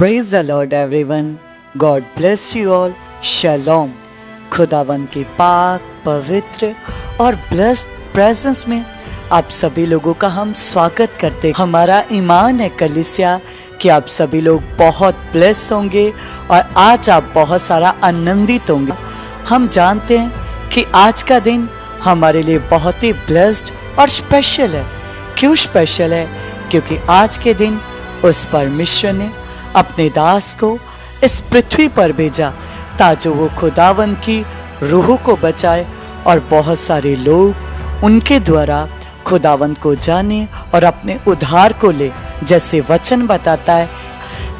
Praise the lord everyone. God bless you all. शलोम। खुदावन के पाक पवित्र और ब्लेस्ड प्रेजेंस में आप सभी लोगों का हम स्वागत करते हैं। हमारा ईमान है कलीसिया कि आप सभी लोग बहुत ब्लेस होंगे और आज आप बहुत सारा आनंदित होंगे। हम जानते हैं कि आज का दिन हमारे लिए बहुत ही ब्लेस्ड और स्पेशल है। क्यों स्पेशल है? क्योंकि आज के दिन उस परमेश्वर ने अपने दास को इस पृथ्वी पर भेजा ताकि वो खुदावन की रूह को बचाए और बहुत सारे लोग उनके द्वारा खुदावन को जाने और अपने उद्धार को ले। जैसे वचन बताता है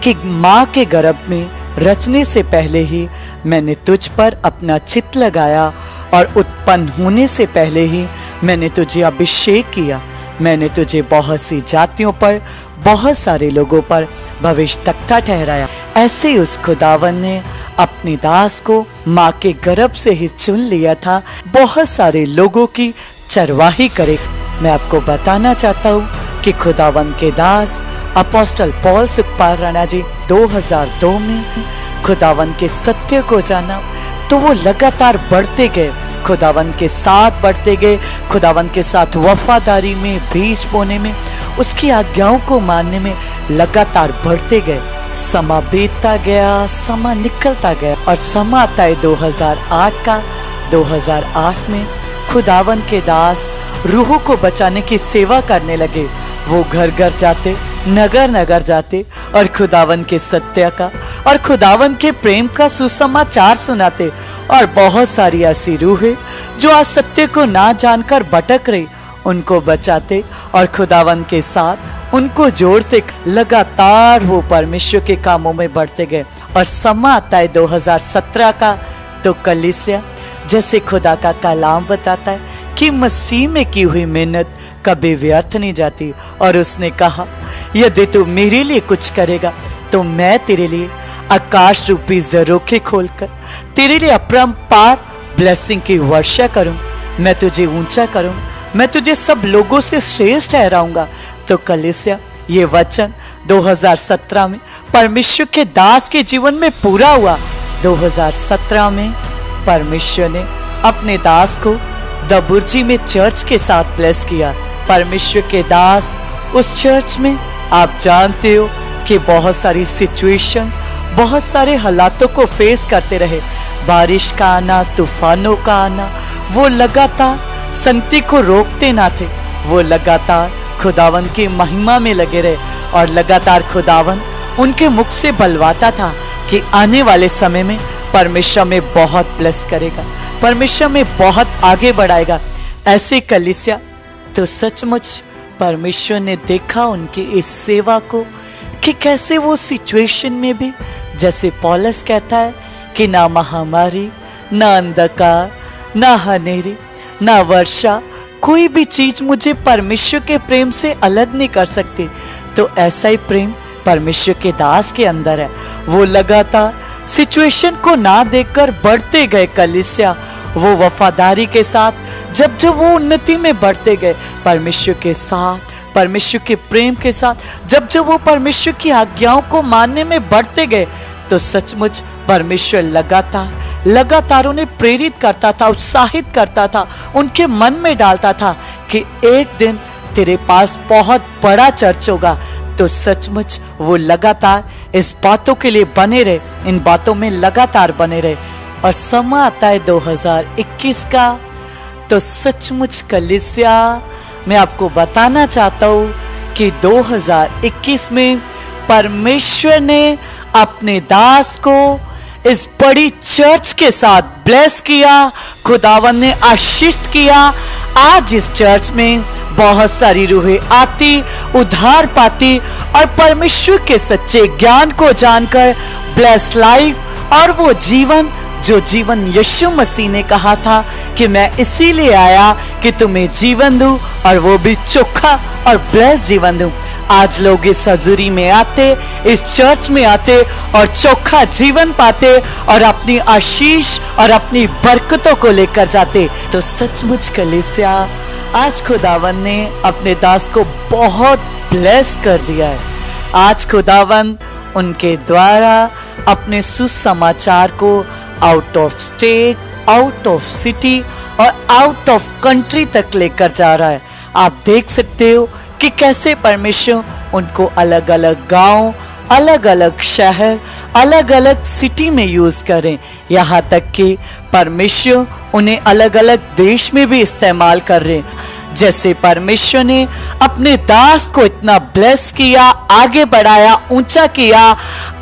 कि माँ के गर्भ में रचने से पहले ही मैंने तुझ पर अपना चित्त लगाया और उत्पन्न होने से पहले ही मैंने तुझे अभिषेक किया। मैंने तुझे बहुत सी जातियों पर, बहुत सारे लोगों पर भविष्यवक्ता ठहराया। ऐसे ही उस खुदावन ने अपने दास को माँ के गर्भ से ही चुन लिया था बहुत सारे लोगों की चरवाही करे। मैं आपको बताना चाहता हूँ कि खुदावन के दास अपोस्टल पॉल सुखपाल राणा जी 2002 में खुदावन के सत्य को जाना तो वो लगातार बढ़ते गए, खुदावन के साथ बढ़ते गए, खुदावन के साथ वफादारी में, बीज बोने में, उसकी आज्ञाओं को मानने में लगातार बढ़ते गए। समा बीतता गया, समा निकलता गया और समा आता है 2008 का। 2008 में खुदावन के दास रूह को बचाने की सेवा करने लगे। वो घर घर जाते, नगर नगर जाते और खुदावन के सत्य का और खुदावन के प्रेम का सुसमाचार सुनाते। और बहुत सारी ऐसी रूहें जो आज सत्य को ना जानकर भटक रही, उनको बचाते और खुदावन के साथ उनको जोड़ते। लगातार वो परमेश्वर के कामों में बढ़ते गए और समा आता है 2017 का। तो कलीसिया, जैसे खुदा का कलाम बताता है कि मसीह में की हुई मेहनत कभी व्यर्थ नहीं जाती। और उसने कहा, यदि तू मेरे लिए कुछ करेगा तो मैं तेरे लिए आकाश रूपी झरोखे खोलकर तेरे लिए अपरंपार ब्लेसिंग की वर्षा करूं। मैं तुझे ऊंचा करूं, मैं तुझे सब लोगों से श्रेष्ठ ठहराऊंगा। तो कलीसिया, ये वचन 2017 में परमेश्वर के दास के जीवन में पूरा हुआ। 2017 में परमेश्वर ने अपने दास को दबुर्जी में चर्च के साथ ब्लेस किया। परमेश्वर के दास उस चर्च में, आप जानते हो कि बहुत सारी सिचुएशंस, बहुत सारे हालातों को फेस करते रहे। बारिश का आना, तूफानों का आना, वो लगातार संगति को रोकते ना थे। वो लगातार खुदावन की महिमा में लगे रहे और लगातार खुदावन उनके मुख से बलवाता था कि आने वाले समय में परमेश्वर में बहुत ब्लेस करेगा, परमेश्वर में बहुत आगे बढ़ाएगा। ऐसे कलीसिया, तो सचमुच परमेश्वर ने देखा उनकी इस सेवा को कि कैसे वो सिचुएशन में भी, जैसे पौलुस कहता है कि ना महामारी, ना अंधकार, ना हनेरी, ना वर्षा, कोई भी चीज मुझे परमेश्वर के प्रेम से अलग नहीं कर सकती। तो ऐसा ही प्रेम परमेश्वर के दास के अंदर है। वो लगातार सिचुएशन को ना देखकर बढ़ते गए कलीसिया। वो वफादारी के साथ जब जब वो उन्नति में बढ़ते गए, परमेश्वर के साथ, परमेश्वर के प्रेम के साथ जब जब वो परमेश्वर की आज्ञाओं को मानने में बढ़ते गए, तो सचमुच परमेश्वर लगातार उन्हें प्रेरित करता था, उत्साहित करता था, उनके मन में डालता था कि एक दिन तेरे पास बहुत बड़ा चर्च होगा। तो सचमुच वो लगातार इस बातों के लिए बने रहे, इन बातों में लगातार बने रहे। और समा आता है 2021 का। तो सचमुच कलीसिया, मैं आपको बताना चाहता हूँ कि 2021 में परमेश्वर ने अपने दास को इस बड़ी चर्च के साथ ब्लेस किया, खुदावन ने आशीषित किया। आज इस चर्च में बहुत सारी रूहें आती, उद्धार पाती और परमेश्वर के सच्चे ज्ञान को जानकर ब्लेस लाइफ और वो जीवन, जो जीवन यीशु मसीह ने कहा था कि मैं इसीलिए आया कि तुम्हें जीवन दूं और वो भी चोखा और ब्लेस जीवन दूं। आज लोग इस हजूरी में आते, इस चर्च में आते और चोखा जीवन पाते और अपनी आशीष और अपनी बरकतों को लेकर जाते। तो सचमुच कलीसिया, आज खुदावन ने अपने दास को बहुत ब्लेस कर दिया है। आज खुदावन उनके द्वारा अपने सुसमाचार को out of state, out of city और आउट ऑफ कंट्री तक लेकर जा रहा है। आप देख सकते हो कि कैसे परमेश्वर उनको अलग अलग गांव, अलग अलग शहर, अलग अलग सिटी में यूज करें। यहाँ तक कि परमेश्वर उन्हें अलग अलग देश में भी इस्तेमाल कर रहे। जैसे परमेश्वर ने अपने दास को इतना ब्लेस किया, आगे बढ़ाया, ऊंचा किया,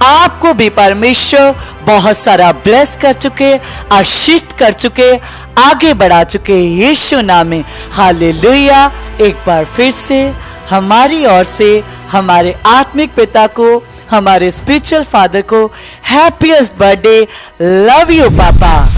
आपको भी परमेश्वर बहुत सारा ब्लेस कर चुके, आशीष कर चुके, आगे बढ़ा चुके यीशु नाम में। हालेलुया। एक बार फिर से हमारी ओर से हमारे आत्मिक पिता को, हमारे स्पिरिचुअल फादर को हैप्पीएस्ट बर्थडे। लव यू पापा।